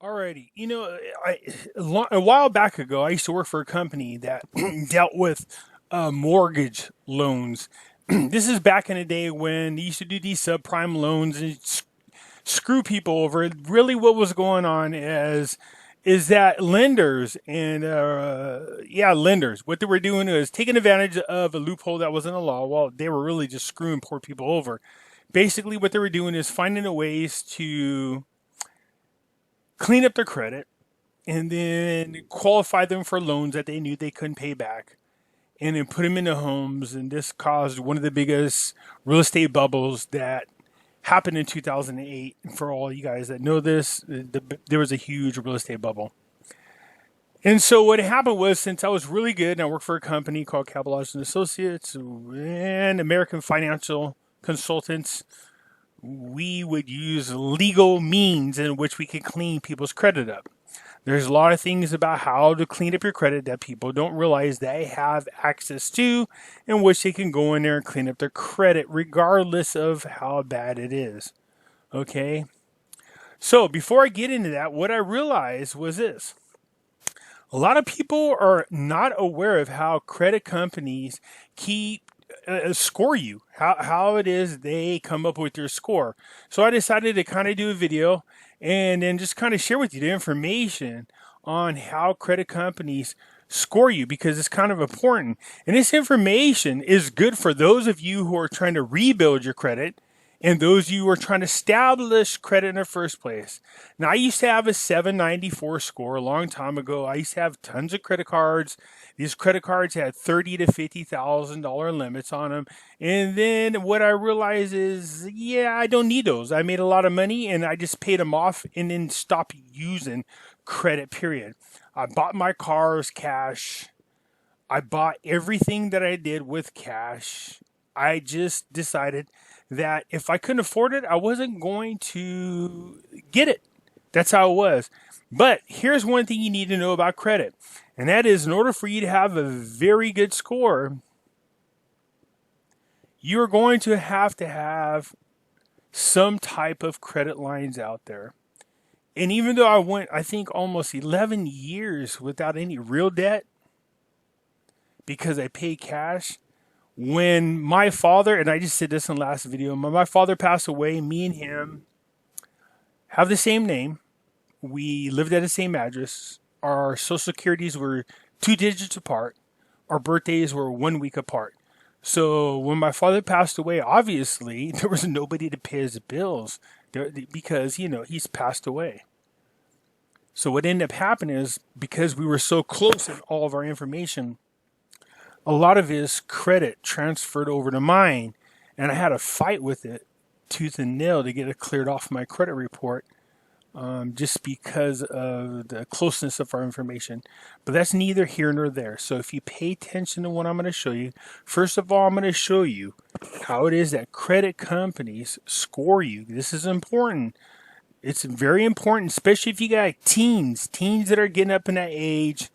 Alrighty, a while back ago, I used to work for a company that dealt with mortgage loans. This is back in the day when they used to do these subprime loans and screw people over. Really, what was going on is that lenders and lenders, what they were doing is taking advantage of a loophole that was in the law. While they were really just screwing poor people over. Basically, what they were doing is finding a ways to clean up their credit and then qualify them for loans that they knew they couldn't pay back and then put them into homes. And this caused one of the biggest real estate bubbles that happened in 2008. For all you guys that know this, there was a huge real estate bubble. And so what happened was, since I was really good and I worked for a company called Capitalage and Associates and American Financial Consultants, we would use legal means in which we could clean people's credit up. There's a lot of things about how to clean up your credit that people don't realize they have access to, in which they can go in there and clean up their credit regardless of how bad it is. Okay? So before I get into that, what I realized was this. A lot of people are not aware of how credit companies keep score you, how it is they come up with your score. So I decided to kind of do a video and then just kind of share with you the information on how credit companies score you, because it's kind of important. And this information is good for those of you who are trying to rebuild your credit and those of you who are trying to establish credit in the first place. Now, I used to have a 794 score a long time ago. I used to have tons of credit cards. These credit cards had $30,000 to $50,000 limits on them. And then what I realized is, I don't need those. I made a lot of money and I just paid them off and then stopped using credit, period. I bought my cars cash. I bought everything that I did with cash. I just decided that if I couldn't afford it, I wasn't going to get it. That's how it was. But here's one thing you need to know about credit. And that is, in order for you to have a very good score, you're going to have some type of credit lines out there. And even though I went, I think, almost 11 years without any real debt because I paid cash, when my father, and I just said this in the last video, when my father passed away, me and him have the same name. We lived at the same address. Our social securities were 2 digits apart. Our birthdays were 1 week apart. So when my father passed away, obviously there was nobody to pay his bills because, he's passed away. So what ended up happening is, because we were so close in all of our information, a lot of his credit transferred over to mine, and I had a fight with it tooth and nail to get it cleared off my credit report, just because of the closeness of our information. But that's neither here nor there. So if you pay attention to what I'm going to show you, first of all, I'm going to show you how it is that credit companies score you. This is important. It's very important, especially if you got teens that are getting up in that age,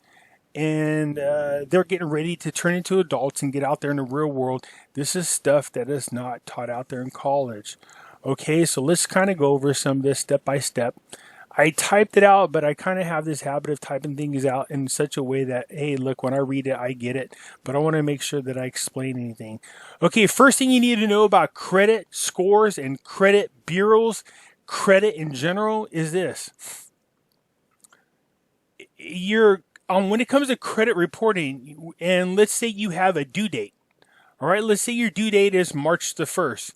and they're getting ready to turn into adults and get out there in the real world. This is stuff that is not taught out there in college. Okay, so let's kind of go over some of this step by step. I typed it out, but I kind of have this habit of typing things out in such a way that, hey, look, when I read it, I get it. But I want to make sure that I explain anything. Okay, first thing you need to know about credit scores and credit bureaus, credit in general, is this. When it comes to credit reporting, and let's say you have a due date, all right, let's say your due date is March the 1st.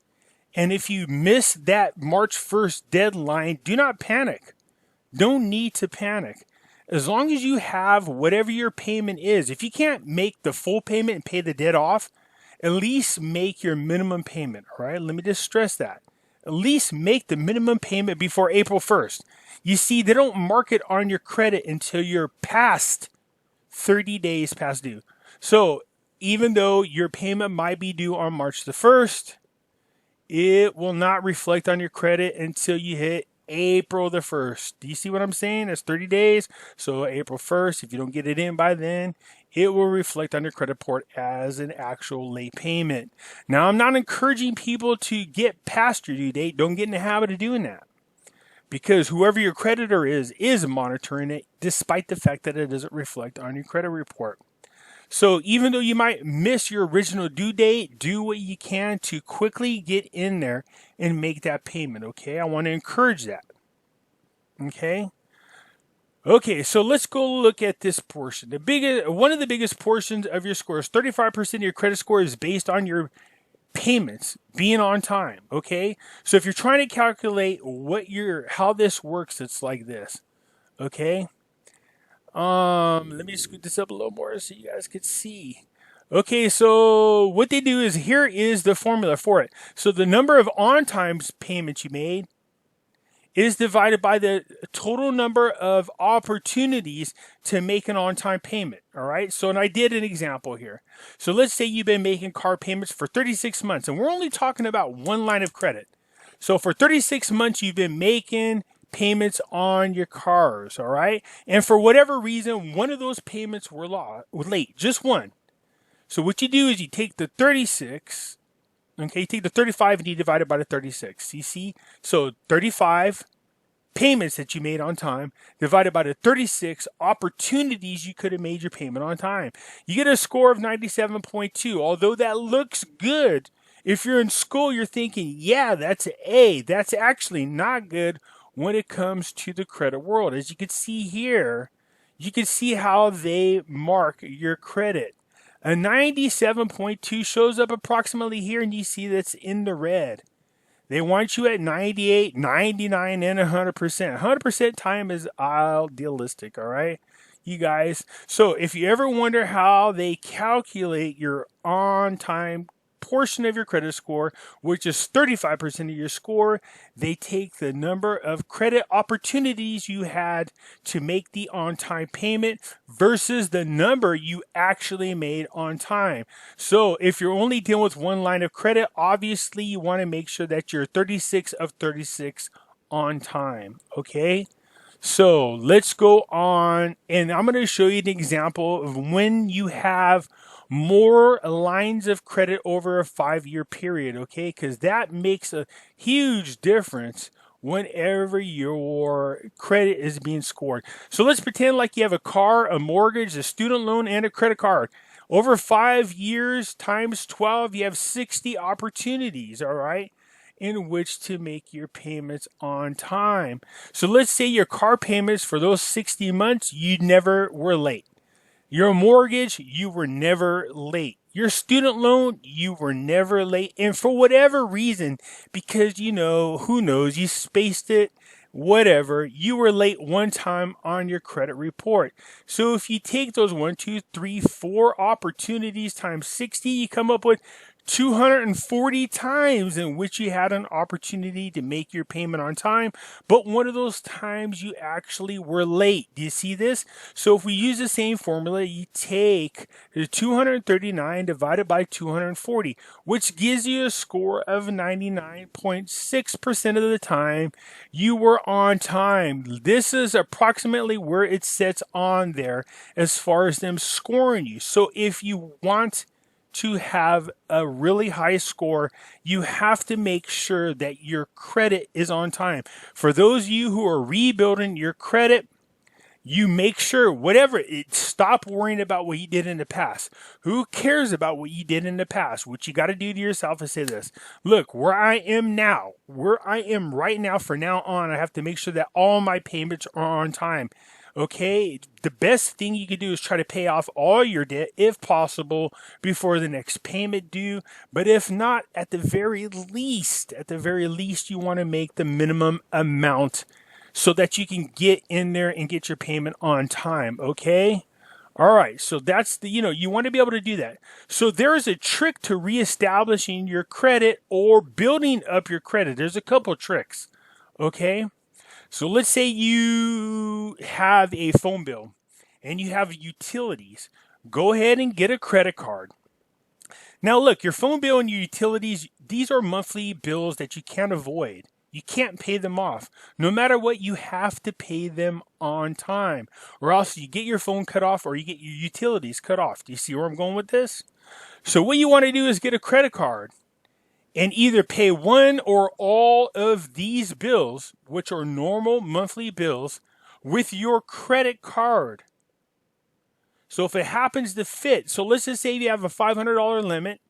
And if you miss that March 1st deadline, do not panic. Don't need to panic. As long as you have whatever your payment is, if you can't make the full payment and pay the debt off, at least make your minimum payment, all right? Let me just stress that. At least make the minimum payment before April 1st. You see, they don't mark it on your credit until you're past 30 days past due. So even though your payment might be due on March the 1st, it will not reflect on your credit until you hit April the 1st. Do you see what I'm saying? That's 30 days. So April 1st, if you don't get it in by then, it will reflect on your credit report as an actual late payment. Now, I'm not encouraging people to get past your due date. Don't get in the habit of doing that. because whoever your creditor is monitoring it, despite the fact that it doesn't reflect on your credit report. So even though you might miss your original due date, do what you can to quickly get in there and make that payment, okay? I want to encourage that, okay? Okay, so let's go look at this portion. One of the biggest portions of your score is 35% of your credit score is based on your payments being on time, okay? So if you're trying to calculate how this works, it's like this, okay? Let me scoot this up a little more so you guys could see. Okay, so what they do is, here is the formula for it. So the number of on-time payments you made is divided by the total number of opportunities to make an on-time payment, all right? So, and I did an example here. So let's say you've been making car payments for 36 months, and we're only talking about one line of credit. So for 36 months, you've been making payments on your cars, all right? And for whatever reason, one of those payments were late, just one. So what you do is you take the 36, okay, you take the 35 and you divide it by the 36. You see? So 35 payments that you made on time divided by the 36 opportunities you could have made your payment on time. You get a score of 97.2. Although that looks good, if you're in school, you're thinking, yeah, that's an A. That's actually not good when it comes to the credit world. As you can see here, you can see how they mark your credit. A 97.2 shows up approximately here, and you see that's in the red. They want you at 98, 99, and 100%. 100% time is idealistic, all right, you guys? So if you ever wonder how they calculate your on-time portion of your credit score, which is 35% of your score, they take the number of credit opportunities you had to make the on-time payment versus the number you actually made on time. So if you're only dealing with one line of credit, obviously you want to make sure that you're 36 of 36 on time, okay? So let's go on, and I'm going to show you an example of when you have more lines of credit over a 5-year period, okay? Because that makes a huge difference whenever your credit is being scored. So let's pretend like you have a car, a mortgage, a student loan, and a credit card. Over 5 years times 12, you have 60 opportunities, all right, in which to make your payments on time. So let's say your car payments for those 60 months, you never were late. Your mortgage, you were never late. Your student loan, you were never late. And for whatever reason, because, you know, who knows, you spaced it, whatever, you were late one time on your credit report. So if you take those 1, 2, 3, 4 opportunities times 60, you come up with 240 times in which you had an opportunity to make your payment on time, but one of those times you actually were late. Do you see this? So if we use the same formula, you take the 239 divided by 240, which gives you a score of 99.6% of the time you were on time. This is approximately where it sits on there as far as them scoring you. So if you want to have a really high score, you have to make sure that your credit is on time. For those of you who are rebuilding your credit, you make sure stop worrying about what you did in the past. Who cares about what you did in the past? What you got to do to yourself is say this: look, where I am right now, for now on, I have to make sure that all my payments are on time. Okay, the best thing you can do is try to pay off all your debt if possible before the next payment due. But if not, at the very least, you want to make the minimum amount so that you can get in there and get your payment on time. Okay. All right. So that's you want to be able to do that. So there is a trick to reestablishing your credit or building up your credit. There's a couple tricks. Okay. So let's say you have a phone bill and you have utilities. Go ahead and get a credit card. Now look, your phone bill and your utilities, these are monthly bills that you can't avoid. You can't pay them off. No matter what, you have to pay them on time, or else you get your phone cut off or you get your utilities cut off. Do you see where I'm going with this? So what you want to do is get a credit card. and either pay one or all of these bills, which are normal monthly bills, with your credit card. So if it happens to fit, so let's just say you have a $500 limit,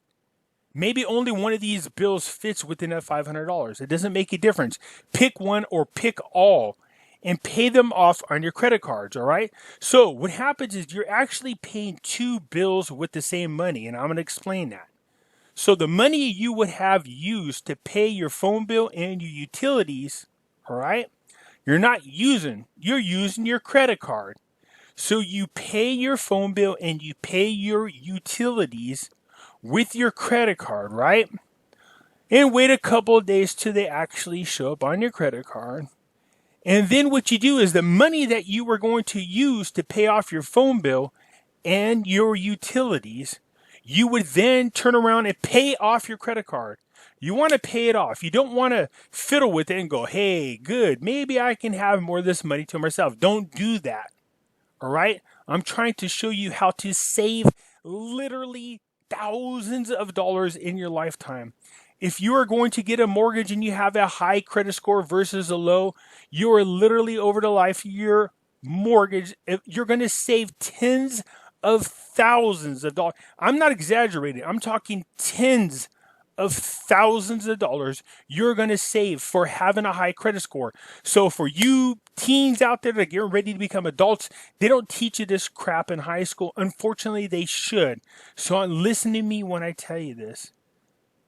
maybe only one of these bills fits within that $500. It doesn't make a difference. Pick one or pick all and pay them off on your credit cards, all right? So what happens is you're actually paying two bills with the same money, and I'm going to explain that. So the money you would have used to pay your phone bill and your utilities, all right, you're using your credit card. So you pay your phone bill and you pay your utilities with your credit card, right? And wait a couple of days till they actually show up on your credit card. And then what you do is the money that you were going to use to pay off your phone bill and your utilities, you would then turn around and pay off your credit card. You want to pay it off. You don't want to fiddle with it and go, hey, good, maybe I can have more of this money to myself. Don't do that. All right? I'm trying to show you how to save literally thousands of dollars in your lifetime. If you are going to get a mortgage and you have a high credit score versus a low, you are literally over the life of your mortgage, you're going to save tens of thousands of dollars. I'm not exaggerating. I'm talking tens of thousands of dollars you're going to save for having a high credit score. So for you teens out there that are getting ready to become adults, they don't teach you this crap in high school. Unfortunately, they should. So listen to me when I tell you this.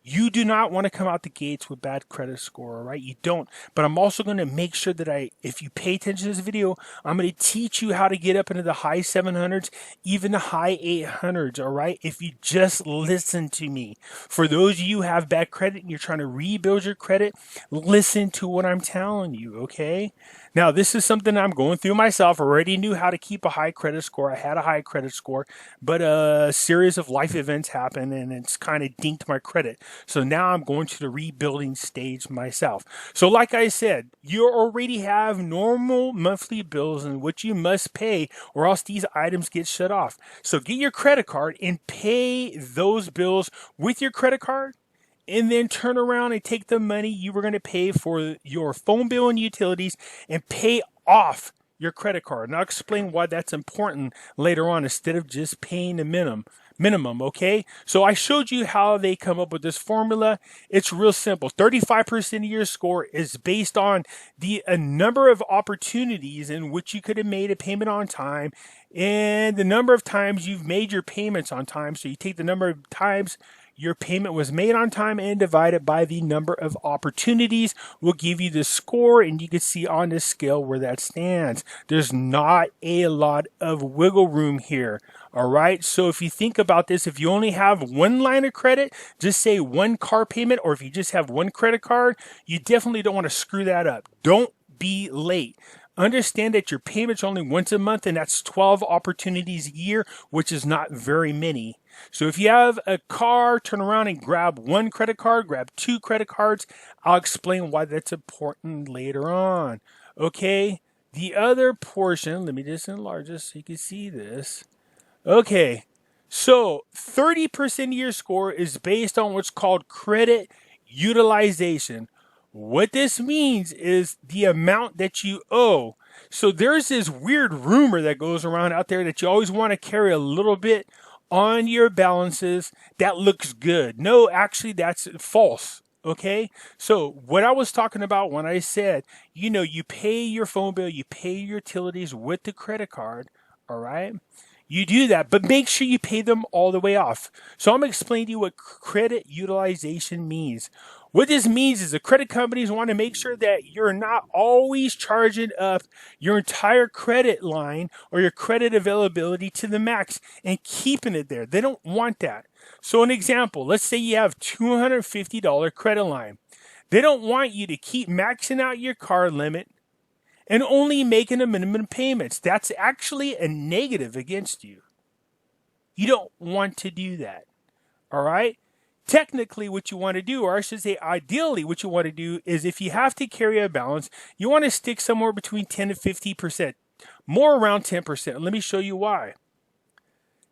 You do not want to come out the gates with bad credit score, all right? You don't. But I'm also going to make sure that if you pay attention to this video, I'm going to teach you how to get up into the high 700s, even the high 800s, all right? If you just listen to me. For those of you who have bad credit and you're trying to rebuild your credit, listen to what I'm telling you, okay? Now, this is something I'm going through myself. I already knew how to keep a high credit score. I had a high credit score, but a series of life events happened and it's kind of dinked my credit. So now I'm going to the rebuilding stage myself. So like I said, you already have normal monthly bills in which you must pay or else these items get shut off. So get your credit card and pay those bills with your credit card. And then turn around and take the money you were going to pay for your phone bill and utilities and pay off your credit card. And I'll explain why that's important later on instead of just paying the minimum, okay? So I showed you how they come up with this formula. It's real simple. 35% of your score is based on the number of opportunities in which you could have made a payment on time and the number of times you've made your payments on time. So you take the number of times your payment was made on time and divided by the number of opportunities will give you the score, and you can see on this scale where that stands. There's not a lot of wiggle room here. All right. So if you think about this, if you only have one line of credit, just say one car payment, or if you just have one credit card, you definitely don't want to screw that up. Don't be late. Understand that your payment's only once a month, and that's 12 opportunities a year, which is not very many. So if you have a car, turn around and grab one credit card, grab two credit cards. I'll explain why that's important later on. Okay, the other portion, let me just enlarge this so you can see this. Okay, so 30% of your score is based on what's called credit utilization. What this means is the amount that you owe. So there's this weird rumor that goes around out there that you always want to carry a little bit on your balances that looks good. No, actually, that's false. Okay. So what I was talking about when I said, you pay your phone bill, you pay your utilities with the credit card. All right. You do that, but make sure you pay them all the way off. So I'm going to explain to you what credit utilization means. What this means is the credit companies want to make sure that you're not always charging up your entire credit line or your credit availability to the max and keeping it there. They don't want that. So an example, let's say you have $250 credit line. They don't want you to keep maxing out your card limit and only making the minimum payments. That's actually a negative against you. You don't want to do that. All right? Technically, what you want to do, or I should say ideally, what you want to do is if you have to carry a balance, you want to stick somewhere between 10 to 50%, more around 10%. Let me show you why.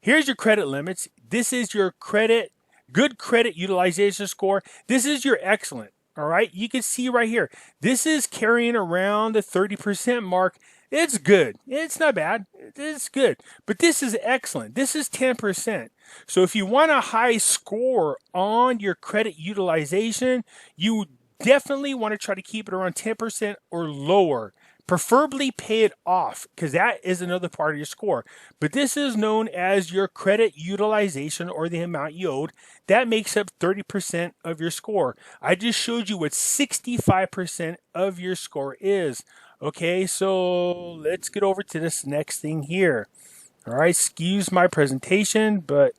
Here's your credit limits. This is your credit good credit utilization score. This is your excellent. All right. You can see right here. This is carrying around the 30% mark. It's good. It's not bad. It's good. But this is excellent. This is 10%. So if you want a high score on your credit utilization, you definitely want to try to keep it around 10% or lower. Preferably pay it off, because that is another part of your score. But this is known as your credit utilization, or the amount you owed. That makes up 30% of your score. I just showed you what 65% of your score is. Okay, so let's get over to this next thing here. All right, excuse my presentation, but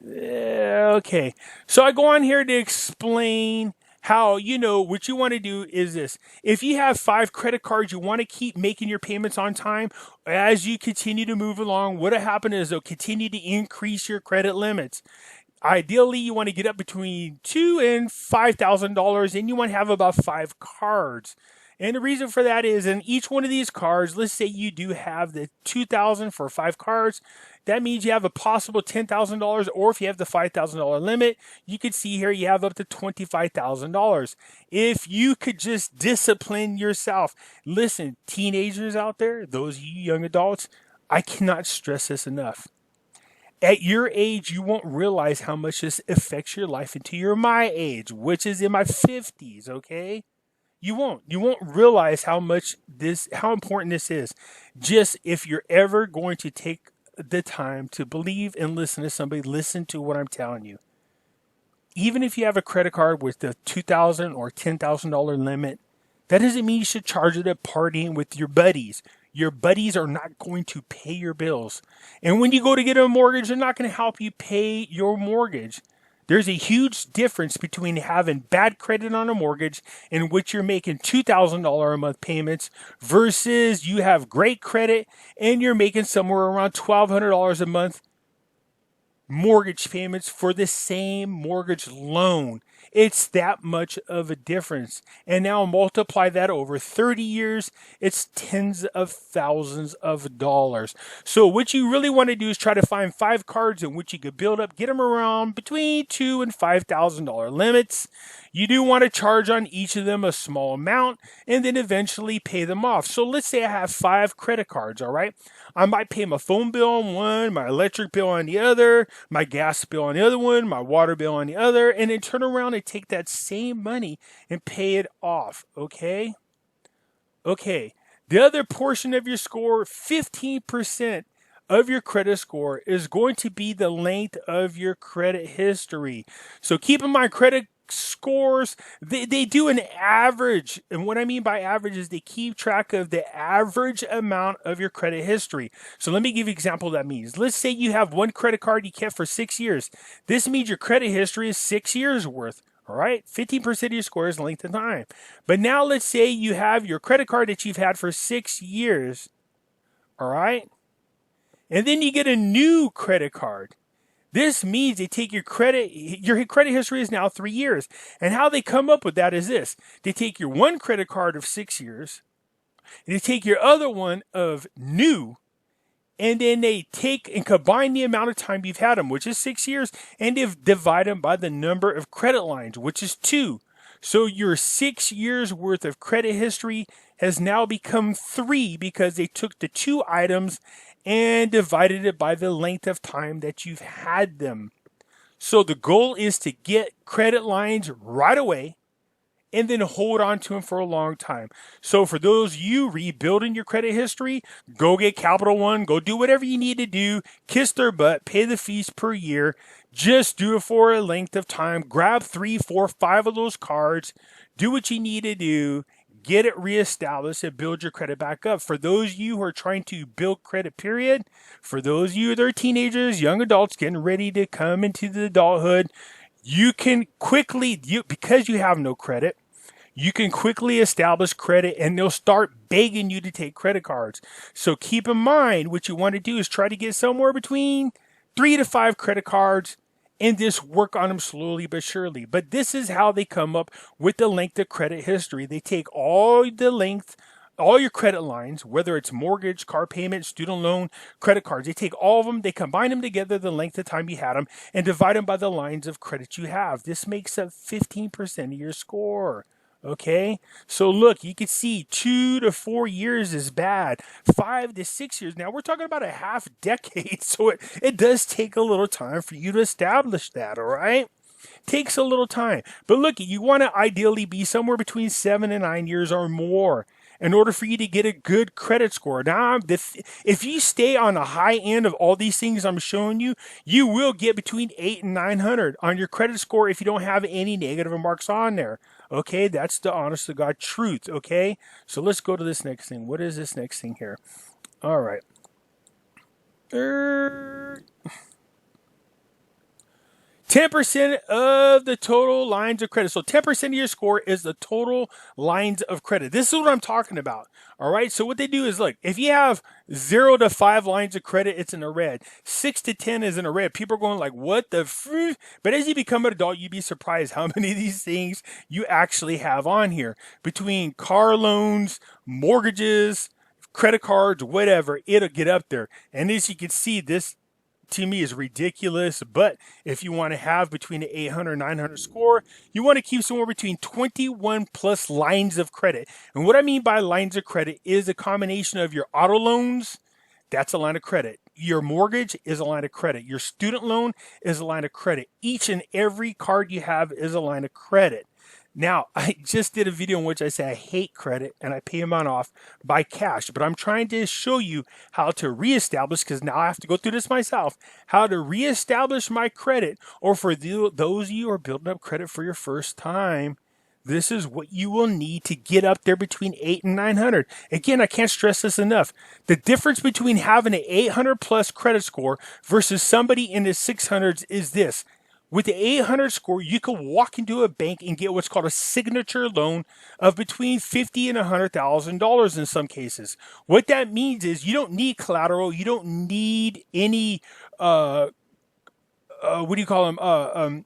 okay. So I go on here to explain how, what you want to do is this. If you have 5 credit cards, you want to keep making your payments on time. As you continue to move along, what'll happen is they'll continue to increase your credit limits. Ideally, you want to get up between $2,000 and $5,000, and you want to have about 5 cards. And the reason for that is in each one of these cards, let's say you do have the $2,000 for 5 cards. That means you have a possible $10,000, or if you have the $5,000 limit, you could see here you have up to $25,000. If you could just discipline yourself. Listen, teenagers out there, those of you young adults, I cannot stress this enough. At your age, you won't realize how much this affects your life until you're my age, which is in my 50s, okay? You won't realize how important this is. Just if you're ever going to take the time to believe and listen to somebody, listen to what I'm telling you. Even if you have a credit card with the $2,000 or $10,000 limit, that doesn't mean you should charge it at partying with your buddies. Your buddies are not going to pay your bills. And when you go to get a mortgage, they're not going to help you pay your mortgage. There's a huge difference between having bad credit on a mortgage in which you're making $2,000 a month payments versus you have great credit and you're making somewhere around $1,200 a month mortgage payments for the same mortgage loan. It's that much of a difference. And now multiply that over 30 years, it's tens of thousands of dollars. So what you really want to do is try to find 5 cards in which you could build up, get them around between $2,000 and $5,000 limits. You do want to charge on each of them a small amount and then eventually pay them off. So let's say I have 5 credit cards, all right? I might pay my phone bill on one, my electric bill on the other, my gas bill on the other one, my water bill on the other, and then turn around and take that same money and pay it off, okay? Okay, the other portion of your score, 15% of your credit score is going to be the length of your credit history. So keep in mind, credit scores, they do an average. And what I mean by average is they keep track of the average amount of your credit history. So let me give you an example of what that means. Let's say you have one credit card you kept for 6 years. This means your credit history is 6 years worth. All right, 15% of your score is length of time. But now let's say you have your credit card that you've had for 6 years. All right, and then you get a new credit card. This means they take your credit history is now 3 years. And how they come up with that is this. They take your one credit card of 6 years, and they take your other one of new, and then they take and combine the amount of time you've had them, which is 6 years, and they divide them by the number of credit lines, which is 2. So your 6 years worth of credit history has now become 3 because they took the 2 items and divided it by the length of time that you've had them. So the goal is to get credit lines right away and then hold on to them for a long time. So for those of you rebuilding your credit history, go get Capital One, go do whatever you need to do, kiss their butt, pay the fees per year. Just do it for a length of time. Grab 3, 4, 5 of those cards, do what you need to do, get it reestablished and build your credit back up. For those of you who are trying to build credit, period, for those of you that are teenagers, young adults getting ready to come into the adulthood, you can quickly, because you have no credit, you can quickly establish credit and they'll start begging you to take credit cards. So keep in mind, what you want to do is try to get somewhere between 3 to 5 credit cards and just work on them slowly but surely. But this is how they come up with the length of credit history. They take all the length all your credit lines, whether it's mortgage, car payment, student loan, credit cards, they take all of them, they combine them together the length of time you had them, and divide them by the lines of credit you have. This makes up 15% of your score. Okay, so look, you can see 2 to 4 years is bad, 5 to 6 years. Now we're talking about a half decade, so it does take a little time for you to establish that, all right? Takes a little time. But look, you want to ideally be somewhere between 7 and 9 years or more in order for you to get a good credit score. Now, if you stay on the high end of all these things I'm showing you, you will get between 8 and 900 on your credit score if you don't have any negative marks on there. Okay, that's the honest to God truth. Okay, so let's go to this next thing. What is this next thing here? All right. 10% of the total lines of credit. So 10% of your score is the total lines of credit. This is what I'm talking about. All right. So what they do is, look, if you have 0 to 5 lines of credit, it's in the red. 6 to 10 is in the red. People are going like, what the f-? But as you become an adult, you'd be surprised how many of these things you actually have on here. Between car loans, mortgages, credit cards, whatever, it'll get up there. And as you can see, this to me is ridiculous. But if you want to have between an 800 900 score, you want to keep somewhere between 21 plus lines of credit. And what I mean by lines of credit is a combination of your auto loans, that's a line of credit. Your mortgage is a line of credit. Your student loan is a line of credit. Each and every card you have is a line of credit. Now, I just did a video in which I say I hate credit and I pay them off by cash, but I'm trying to show you how to reestablish, because now I have to go through this myself, how to reestablish my credit, or for those of you who are building up credit for your first time, this is what you will need to get up there between 8 and 900. Again, I can't stress this enough. The difference between having an 800 plus credit score versus somebody in the 600s is this. With the 800 score, you can walk into a bank and get what's called a signature loan of between $50,000 and $100,000 in some cases. What that means is you don't need collateral. You don't need any, what do you call them?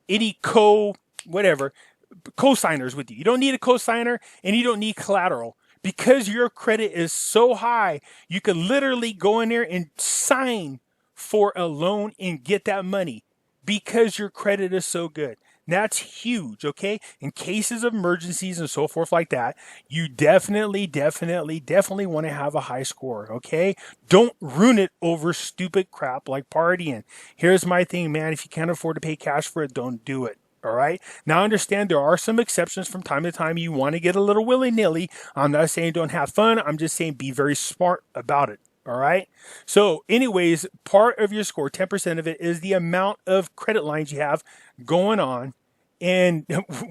Any co-signers with you. You don't need a co-signer and you don't need collateral. Because your credit is so high, you can literally go in there and sign for a loan and get that money because your credit is so good. That's huge, okay? In cases of emergencies and so forth like that, you definitely want to have a high score, okay? Don't ruin it over stupid crap like partying. Here's my thing, man. If you can't afford to pay cash for it, don't do it. All right. Now, understand there are some exceptions from time to time. You want to get a little willy-nilly. I'm not saying don't have fun. I'm just saying be very smart about it. All right. So anyways, part of your score, 10% of it, is the amount of credit lines you have going on. And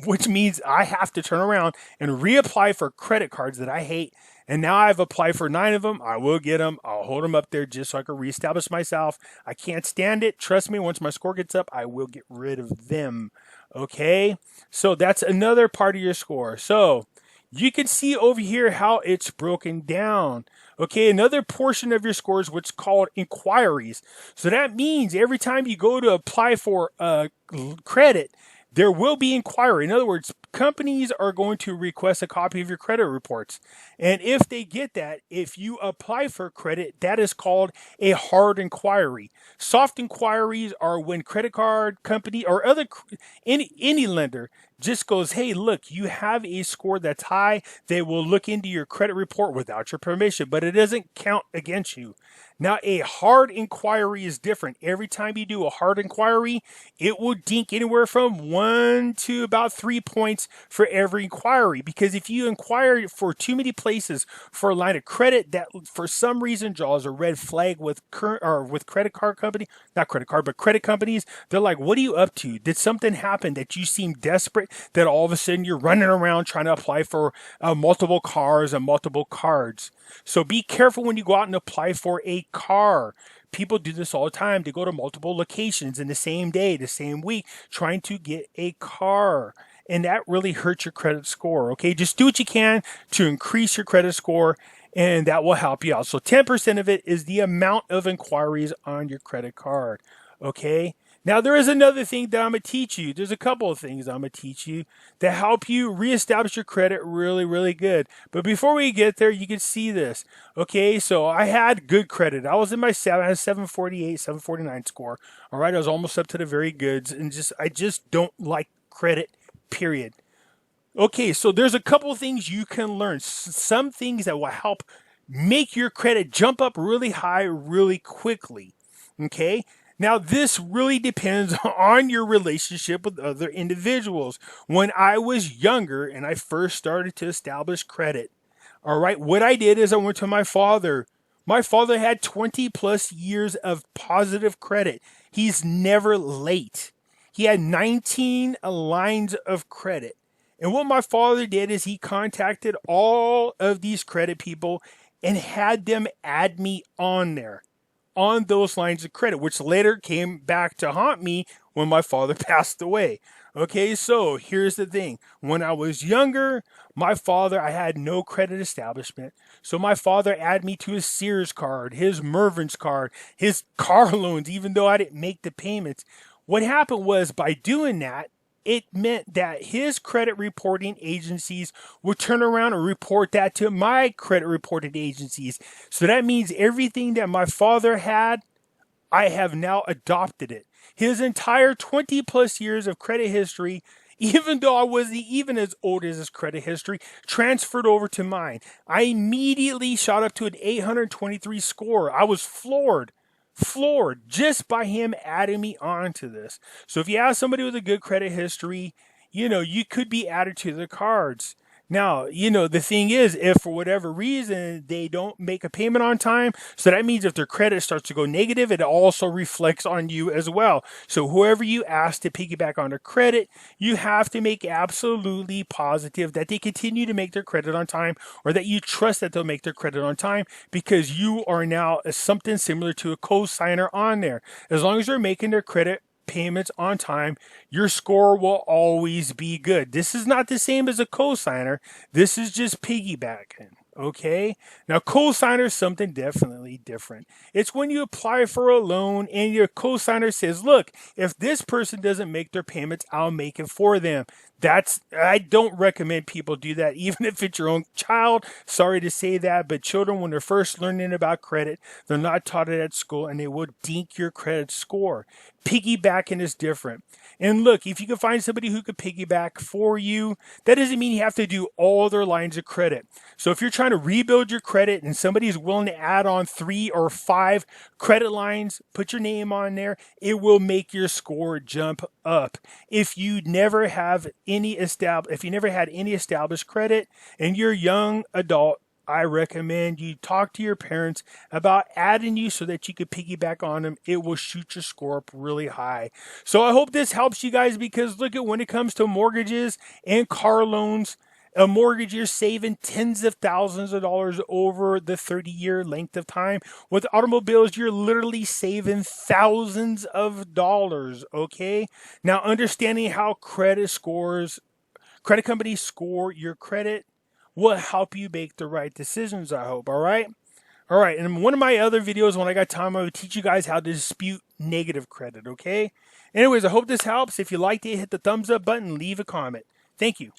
which means I have to turn around and reapply for credit cards that I hate. And now I've applied for 9 of them. I will get them. I'll hold them up there just so I can reestablish myself. I can't stand it. Trust me, once my score gets up, I will get rid of them. Okay. So that's another part of your score. So you can see over here how it's broken down. Okay, another portion of your score is what's called inquiries. So that means every time you go to apply for credit, there will be inquiry. In other words, companies are going to request a copy of your credit reports. And if they get that, if you apply for credit, that is called a hard inquiry. Soft inquiries are when credit card company or any lender just goes, hey, look, you have a score that's high. They will look into your credit report without your permission, but it doesn't count against you. Now, a hard inquiry is different. Every time you do a hard inquiry, it will dink anywhere from 1 to about 3 points for every inquiry. Because if you inquire for too many places for a line of credit that for some reason draws a red flag with credit card company, not credit card, but credit companies, they're like, what are you up to? Did something happen that you seem desperate that all of a sudden you're running around trying to apply for multiple cars and multiple cards? So be careful when you go out and apply for a car. People do this all the time. They go to multiple locations in the same day, the same week, trying to get a car. And that really hurts your credit score. Okay, just do what you can to increase your credit score, and that will help you out. So 10% of it is the amount of inquiries on your credit card. Okay. Now, there is another thing that I'm going to teach you. There's a couple of things I'm going to teach you that help you reestablish your credit really, really good. But before we get there, you can see this. Okay, so I had good credit. I was in my I had a 748, 749 score. All right, I was almost up to the very goods, and I just don't like credit, period. Okay, so there's a couple of things you can learn. Some things that will help make your credit jump up really high really quickly. Okay? Now, this really depends on your relationship with other individuals. When I was younger and I first started to establish credit, all right, what I did is I went to my father. My father had 20 plus years of positive credit. He's never late. He had 19 lines of credit. And what my father did is he contacted all of these credit people and had them add me on there, on those lines of credit, which later came back to haunt me when my father passed away. Okay, so here's the thing. When I was younger, I had no credit establishment. So my father added me to his Sears card, his Mervyn's card, his car loans, even though I didn't make the payments. What happened was by doing that, it meant that his credit reporting agencies would turn around and report that to my credit reporting agencies. So that means everything that my father had, I have now adopted it. His entire 20 plus years of credit history, even though I wasn't even as old as his credit history, transferred over to mine. I immediately shot up to an 823 score. I was floored just by him adding me on to this. So if you have somebody with a good credit history, you could be added to the cards. Now, the thing is, if for whatever reason they don't make a payment on time, so that means if their credit starts to go negative, it also reflects on you as well. So whoever you ask to piggyback on their credit, you have to make absolutely positive that they continue to make their credit on time, or that you trust that they'll make their credit on time, because you are now something similar to a co-signer on there. As long as they're making their credit payments on time, your score will always be good. This is not the same as a cosigner. This is just piggybacking. Okay. Now, cosigner is something definitely different. It's when you apply for a loan and your cosigner says, look, if this person doesn't make their payments, I'll make it for them. I don't recommend people do that, even if it's your own child. Sorry to say that, but children, when they're first learning about credit, they're not taught it at school, and they will dink your credit score. Piggybacking is different. And look, if you can find somebody who could piggyback for you, that doesn't mean you have to do all their lines of credit. So if you're trying to rebuild your credit and somebody is willing to add on 3 or 5 credit lines, put your name on there, it will make your score jump up. If you never had any established credit and you're a young adult, I recommend you talk to your parents about adding you so that you could piggyback on them. It will shoot your score up really high. So I hope this helps you guys, because look, at when it comes to mortgages and car loans, a mortgage, you're saving tens of thousands of dollars over the 30-year length of time. With automobiles, you're literally saving thousands of dollars, okay? Now, understanding how credit companies score your credit will help you make the right decisions, I hope, all right? All right, and in one of my other videos, when I got time, I would teach you guys how to dispute negative credit, okay? Anyways, I hope this helps. If you liked it, hit the thumbs up button, leave a comment. Thank you.